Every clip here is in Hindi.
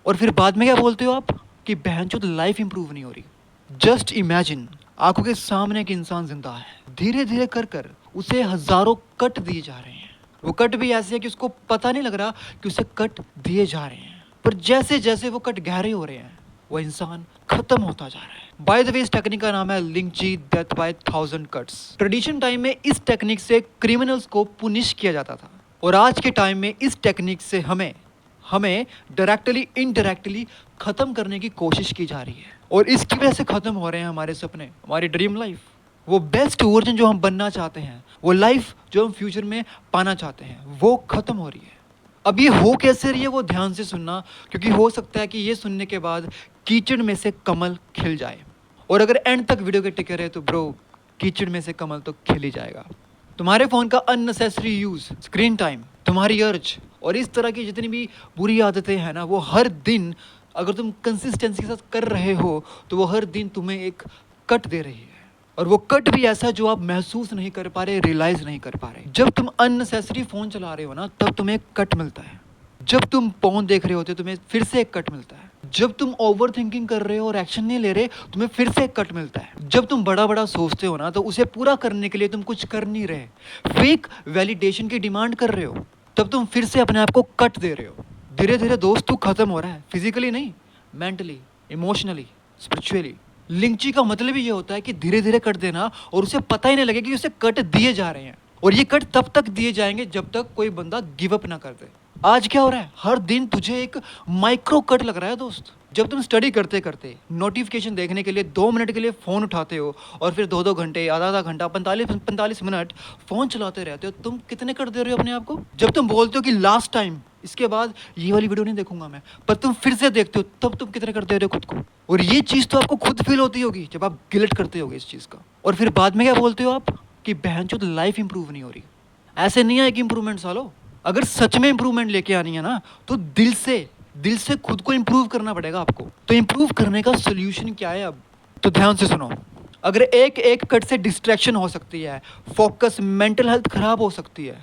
और फिर बाद में क्या बोलते हो आप कि बहनचोद लाइफ इंप्रूव नहीं हो रही। जस्ट इमेजिन, आंखों के सामने एक इंसान जिंदा है, धीरे धीरे कर कर उसे हजारों कट दिए जा रहे हैं। वो कट भी ऐसे है कि उसको पता नहीं लग रहा कि उसे कट दिए जा रहे हैं, पर जैसे जैसे वो कट गहरे हो रहे हैं वो इंसान खत्म होता जा रहा है। बाय द वे, इस टेक्निक का नाम है लिंची death by 1000 cuts. Tradition time में इस टेक्निक से क्रिमिनल्स को पुनिश किया जाता था, और आज के टाइम में इस टेक्निक से हमें हमें डायरेक्टली इनडायरेक्टली खत्म करने की कोशिश की जा रही है। और इसकी वजह से खत्म हो रहे हैं हमारे सपने, हमारी ड्रीम लाइफ, वो बेस्ट वर्जन जो हम बनना चाहते हैं, वो लाइफ जो हम फ्यूचर में पाना चाहते हैं, वो खत्म हो रही है। अब ये हो कैसे रही है वो ध्यान से सुनना, क्योंकि हो सकता है कि ये सुनने के बाद कीचड़ में से कमल खिल जाए। और अगर एंड तक वीडियो के टिके रहे तो ब्रो, कीचड़ में से कमल तो खिल ही जाएगा। तुम्हारे फ़ोन का अननेसेसरी यूज़, स्क्रीन टाइम, तुम्हारी अर्ज और इस तरह की जितनी भी बुरी आदतें हैं ना, वो हर दिन अगर तुम कंसिस्टेंसी के साथ कर रहे हो तो वो हर दिन तुम्हें एक कट दे रही है। और वो कट भी ऐसा जो आप महसूस नहीं कर पा रहे, रियलाइज नहीं कर पा रहे। जब तुम अननेसेसरी फ़ोन चला रहे हो ना, तब तुम्हें एक कट मिलता है। जब तुम फोन देख रहे होते हो तुम्हें फिर से एक कट मिलता है। जब तुम ओवर थिंकिंग कर रहे हो और एक्शन नहीं ले रहे, तुम्हें फिर से एक कट मिलता है। जब तुम बड़ा बड़ा सोचते हो ना, तो उसे पूरा करने के लिए तुम कुछ कर नहीं रहे, फेक वैलिडेशन की डिमांड कर रहे हो, तब तुम फिर से अपने आप को कट दे रहे हो। धीरे धीरे दोस्त तू खत्म हो रहा है, फिजिकली नहीं, मेंटली, इमोशनली, स्पिरिचुअली। लिंची का मतलब ही ये होता है कि धीरे धीरे कट देना और उसे पता ही नहीं लगे कि उसे कट दिए जा रहे हैं। और ये कट तब तक दिए जाएंगे जब तक कोई बंदा गिव अप ना कर दे। आज क्या हो रहा है, हर दिन तुझे एक माइक्रो कट लग रहा है दोस्त। जब तुम स्टडी करते करते नोटिफिकेशन देखने के लिए 2 मिनट के लिए फ़ोन उठाते हो और फिर 2-2 घंटे, आधा आधा घंटा, 45-45 मिनट फ़ोन चलाते रहते हो, तुम कितने कट दे रहे हो अपने आप को। जब तुम बोलते हो कि लास्ट टाइम, इसके बाद ये वाली वीडियो नहीं देखूंगा मैं, पर तुम फिर से देखते हो, तब तुम कितने कर दे रहे हो खुद को। और ये चीज़ तो आपको खुद फील होती होगी जब आप गिल्ट करते होगे इस चीज़ का। और फिर बाद में क्या बोलते हो आप कि बहनचोद लाइफ इंप्रूव नहीं हो रही। ऐसे नहीं है कि इंप्रूवमेंट सालो, अगर सच में इंप्रूवमेंट लेके आनी है ना, तो दिल से खुद को इंप्रूव करना पड़ेगा आपको। तो इंप्रूव करने का सोल्यूशन क्या है अब, तो ध्यान से सुनो। अगर एक एक कट से डिस्ट्रैक्शन हो सकती है, फोकस, मेंटल हेल्थ खराब हो सकती है,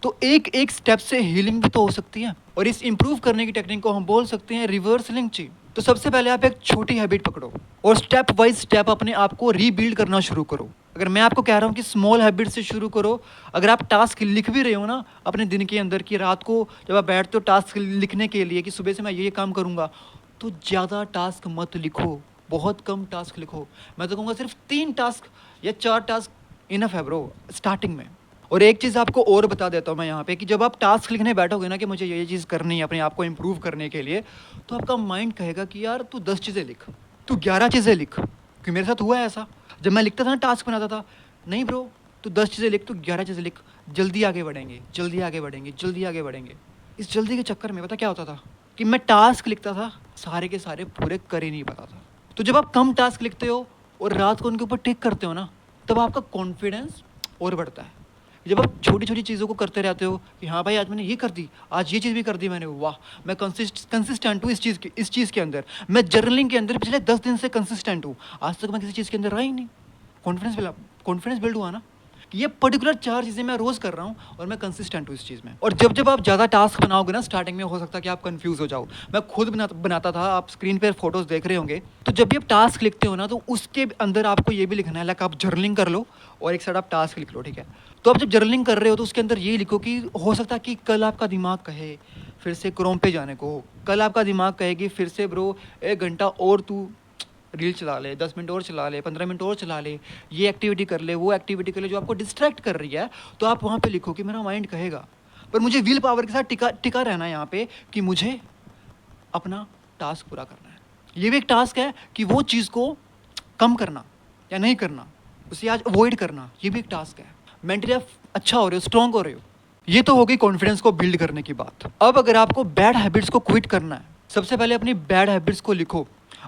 तो एक एक स्टेप से हीलिंग भी तो हो सकती है। और इस इंप्रूव करने की टेक्निक को हम बोल सकते हैं रिवर्स लिंची। तो सबसे पहले आप एक छोटी हैबिट पकड़ो और स्टेप बाय स्टेप अपने आप को रीबिल्ड करना शुरू करो। अगर मैं आपको कह रहा हूँ कि स्मॉल हैबिट से शुरू करो, अगर आप टास्क लिख भी रहे हो ना अपने दिन के अंदर, कि रात को जब आप बैठते हो टास्क लिखने के लिए कि सुबह से मैं ये काम करूँगा, तो ज़्यादा टास्क मत लिखो, बहुत कम टास्क लिखो। मैं तो कहूँगा सिर्फ 3 टास्क या 4 टास्क इनफ है ब्रो स्टार्टिंग में। और एक चीज़ आपको और बता देता हूँ मैं यहाँ पे, कि जब आप टास्क लिखने बैठोगे ना कि मुझे ये चीज़ करनी है अपने आप को इम्प्रूव करने के लिए, तो आपका माइंड कहेगा कि यार तू 10 चीज़ें लिख, तू 11 चीज़ें लिख। क्योंकि मेरे साथ हुआ है ऐसा, जब मैं लिखता था ना टास्क बनाता था, नहीं ब्रो तू 10 चीज़ें लिख, तू 11 चीज़ें लिख, जल्दी आगे बढ़ेंगे, जल्दी आगे बढ़ेंगे, जल्दी आगे बढ़ेंगे। इस जल्दी के चक्कर में पता क्या होता था कि मैं टास्क लिखता था, सारे के सारे पूरे कर ही नहीं पाता था। तो जब आप कम टास्क लिखते हो और रात को उनके ऊपर टिक करते हो ना, तब आपका कॉन्फिडेंस और बढ़ता है। जब आप छोटी छोटी चीज़ों को करते रहते हो कि हाँ भाई आज मैंने ये कर दी, आज ये चीज़ भी कर दी मैंने, वाह मैं कंसिस्टेंट हूँ इस चीज़ के अंदर। मैं जर्नलिंग के अंदर पिछले 10 दिन से कंसिस्टेंट हूँ, आज तक मैं किसी चीज़ के अंदर रहा ही नहीं। कॉन्फिडेंस बिल्ड हुआ ना कि ये पर्टिकुलर 4 चीज़ें मैं रोज़ कर रहा हूँ और मैं कंसिस्टेंट हूँ इस चीज़ में। और जब जब आप ज़्यादा टास्क बनाओगे ना, स्टार्टिंग में हो सकता है कि आप कंफ्यूज हो जाओ। मैं खुद बनाता था, आप स्क्रीन पर फोटोज़ देख रहे होंगे। तो जब भी आप टास्क लिखते हो ना, तो उसके अंदर आपको ये भी लिखना है, लाइक आप जर्नलिंग कर लो और एक साइड आप टास्क लिख लो, ठीक है। तो आप जब जर्नलिंग कर रहे हो तो उसके अंदर ये लिखो कि हो सकता है कि कल आपका दिमाग कहे फिर से क्रोम पे जाने को, कल आपका दिमाग कहेगी फिर से ब्रो 1 घंटा और तू रील चला ले, 10 मिनट और चला ले, 15 मिनट और चला ले, ये एक्टिविटी कर ले, वो एक्टिविटी कर ले जो आपको डिस्ट्रैक्ट कर रही है। तो आप वहाँ पे लिखो कि मेरा माइंड कहेगा, पर मुझे विल पावर के साथ टिका रहना है यहाँ पे, कि मुझे अपना टास्क पूरा करना है। ये भी एक टास्क है कि वो चीज़ को कम करना या नहीं करना, उसे आज अवॉइड करना, ये भी एक टास्क है। मेंटली आप अच्छा हो रहे हो, स्ट्रांग हो रहे हो। ये तो हो गई कॉन्फिडेंस को बिल्ड करने की बात। अब अगर आपको बैड हैबिट्स को क्विट करना है, सबसे पहले अपनी बैड हैबिट्स को लिखो।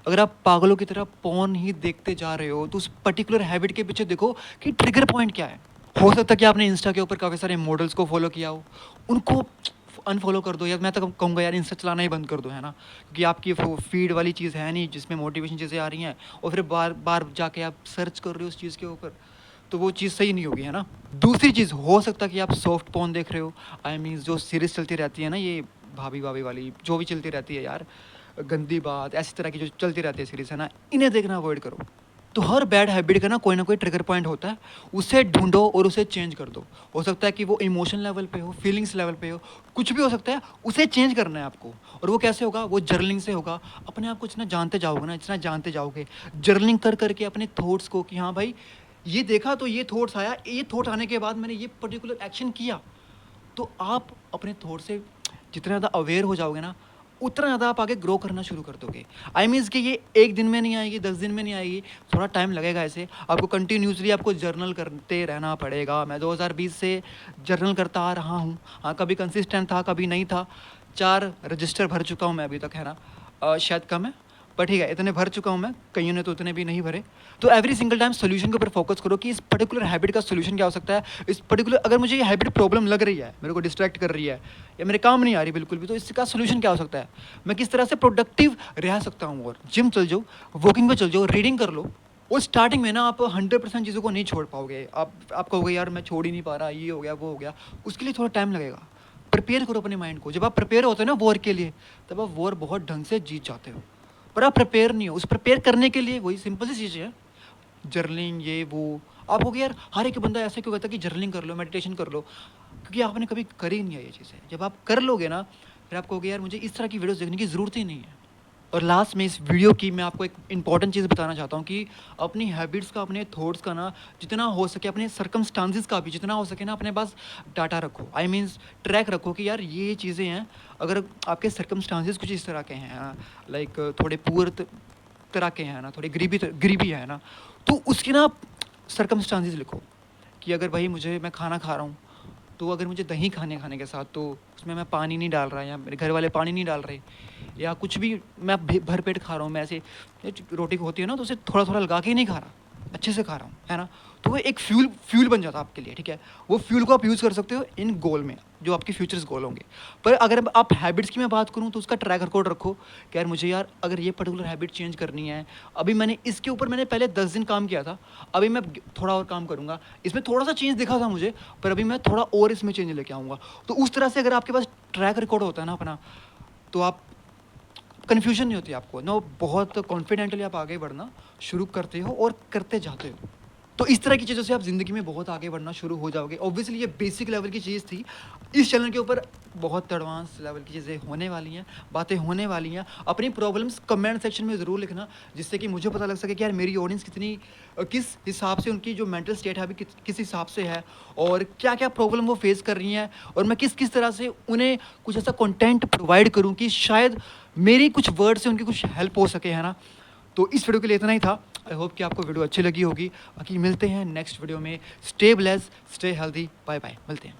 अगर आप पागलों की तरह पोर्न ही देखते जा रहे हो, तो उस पर्टिकुलर हैबिट के पीछे देखो कि ट्रिगर पॉइंट क्या है। हो सकता है कि आपने इंस्टा के ऊपर काफ़ी सारे मॉडल्स को फॉलो किया हो, उनको अनफॉलो कर दो, या मैं तो कहूँगा यार इंस्टा चलाना ही बंद कर दो, है ना। क्योंकि आपकी वो फीड वाली चीज़ है नहीं जिसमें मोटिवेशन चीज़ें आ रही हैं, और फिर बार बार जाके आप सर्च कर रहे हो उस चीज़ के ऊपर, तो वो चीज़ सही नहीं होगी, है ना। दूसरी चीज़, हो सकता है कि आप सॉफ्ट पोर्न देख रहे हो, आई मीन जो सीरीज चलती रहती है ना, ये भाभी भाभी वाली जो भी चलती रहती है यार, गंदी बात, ऐसी तरह की जो चलती रहती है सीरीज़ है ना, इन्हें देखना अवॉइड करो। तो हर बैड हैबिट का ना कोई ट्रिगर पॉइंट होता है, उसे ढूंढो और उसे चेंज कर दो। हो सकता है कि वो इमोशन लेवल पे हो, फीलिंग्स लेवल पे हो, कुछ भी हो सकता है, उसे चेंज करना है आपको। और वो कैसे होगा? वो जर्नलिंग से होगा। अपने आप को जितना जानते जाओगे ना, जितना जानते जाओगे, जर्नलिंग कर करके अपने थॉट्स को, कि हाँ भाई ये देखा तो ये थॉट्स आया, ये थॉट आने के बाद मैंने ये पर्टिकुलर एक्शन किया। तो आप अपने थॉट से जितना ज़्यादा अवेयर हो जाओगे ना, उतना ज़्यादा आप आगे ग्रो करना शुरू कर दोगे। आई मीन्स कि ये एक दिन में नहीं आएगी, 10 दिन में नहीं आएगी, थोड़ा टाइम लगेगा। ऐसे आपको कंटिन्यूसली आपको जर्नल करते रहना पड़ेगा। मैं 2020 से जर्नल करता आ रहा हूँ। हाँ, कभी कंसिस्टेंट था, कभी नहीं था। 4 रजिस्टर भर चुका हूँ मैं अभी तक, है ना। शायद कम है, पर ठीक है, इतने भर चुका हूँ मैं, कईयों ने तो उतने भी नहीं भरे। तो एवरी सिंगल टाइम सोल्यूशन के ऊपर फोकस करो कि इस पर्टिकुलर हैबिट का सोल्यूशन क्या हो सकता है। इस पर्टिकुलर, अगर मुझे ये हैबिट प्रॉब्लम लग रही है, मेरे को डिस्ट्रैक्ट कर रही है, या मेरे काम नहीं आ रही बिल्कुल भी, तो इसका सोल्यूशन क्या हो सकता है। मैं किस तरह से प्रोडक्टिव रह सकता हूँ। और जिम चल जाओ, वॉकिंग पे चल जाओ, रीडिंग कर लो। और स्टार्टिंग में ना आप 100% चीज़ों को नहीं छोड़ पाओगे। आप कहोगे यार मैं छोड़ ही नहीं पा रहा, ये हो गया वो हो गया। उसके लिए थोड़ा टाइम लगेगा। प्रिपेयर करो अपने माइंड को। जब आप प्रिपेयर होते हो ना वॉर के लिए, तब आप वॉर बहुत ढंग से जीत जाते हो। पर आप प्रिपेयर नहीं हो। उस प्रिपेयर करने के लिए वही सिंपल सी चीज़ है, जर्नलिंग, ये वो। आप हो गया यार, हर एक बंदा ऐसे क्यों कहता है कि जर्नलिंग कर लो, मेडिटेशन कर लो, क्योंकि आपने कभी करी नहीं है ये चीज़ें। जब आप कर लोगे ना, फिर आप कहोगे यार मुझे इस तरह की वीडियोस देखने की ज़रूरत ही नहीं है। और लास्ट में इस वीडियो की मैं आपको एक इंपॉर्टेंट चीज़ बताना चाहता हूँ कि अपनी हैबिट्स का, अपने थॉट्स का ना, जितना हो सके, अपने सर्कमस्टांसिस का भी जितना हो सके ना, अपने पास डाटा रखो। आई मीन्स ट्रैक रखो कि यार ये चीज़ें हैं। अगर आपके सर्कमस्टांसिस कुछ इस तरह के हैं, लाइक थोड़े पुअर तरह के हैं ना, थोड़ी गरीबी है ना, तो उसकी ना सर्कमस्टांसिस लिखो कि अगर भाई मैं खाना खा रहा हूँ, तो अगर मुझे दही खाने के साथ, तो उसमें मैं पानी नहीं डाल रहा, या मेरे घर वाले पानी नहीं डाल रहे, या कुछ भी मैं भर पेट खा रहा हूँ, मैं ऐसे रोटी होती है ना, तो उसे थोड़ा थोड़ा लगा के ही नहीं खा रहा, अच्छे से खा रहा हूँ, है ना। तो वो एक फ्यूल बन जाता है आपके लिए, ठीक है। वो फ्यूल को आप यूज़ कर सकते हो इन गोल में, जो आपके फ्यूचर्स गोल होंगे। पर अगर आप हैबिट्स की मैं बात करूँ, तो उसका ट्रैक रिकॉर्ड रखो कि यार मुझे यार अगर ये पर्टिकुलर हैबिट चेंज करनी है, अभी मैंने इसके ऊपर मैंने पहले 10 दिन काम किया था, अभी मैं थोड़ा और काम करूँगा, इसमें थोड़ा सा चेंज दिखा था मुझे, पर अभी मैं थोड़ा और इसमें चेंज लेके आऊँगा। तो उस तरह से अगर आपके पास ट्रैक रिकॉर्ड होता है ना अपना, तो आप कन्फ्यूजन नहीं होती आपको ना, बहुत कॉन्फिडेंटली आप आगे बढ़ना शुरू करते हो और करते जाते हो। तो इस तरह की चीज़ों से आप ज़िंदगी में बहुत आगे बढ़ना शुरू हो जाओगे। ऑब्वियसली ये बेसिक लेवल की चीज़ थी। इस चैनल के ऊपर बहुत एडवांस लेवल की चीज़ें होने वाली हैं, बातें होने वाली हैं। अपनी प्रॉब्लम्स कमेंट सेक्शन में ज़रूर लिखना, जिससे कि मुझे पता लग सके कि यार मेरी ऑडियंस किस हिसाब से, उनकी जो मेंटल स्टेट है अभी किस हिसाब से है, और क्या क्या प्रॉब्लम वो फेस कर रही हैं, और मैं किस किस तरह से उन्हें कुछ ऐसा कंटेंट प्रोवाइड करूँ कि शायद मेरी कुछ वर्ड से उनकी कुछ हेल्प हो सके, है ना। तो इस वीडियो के लिए इतना ही था। आई होप कि आपको वीडियो अच्छी लगी होगी। बाकी मिलते हैं नेक्स्ट वीडियो में। Stay blessed, stay healthy, bye bye, मिलते हैं।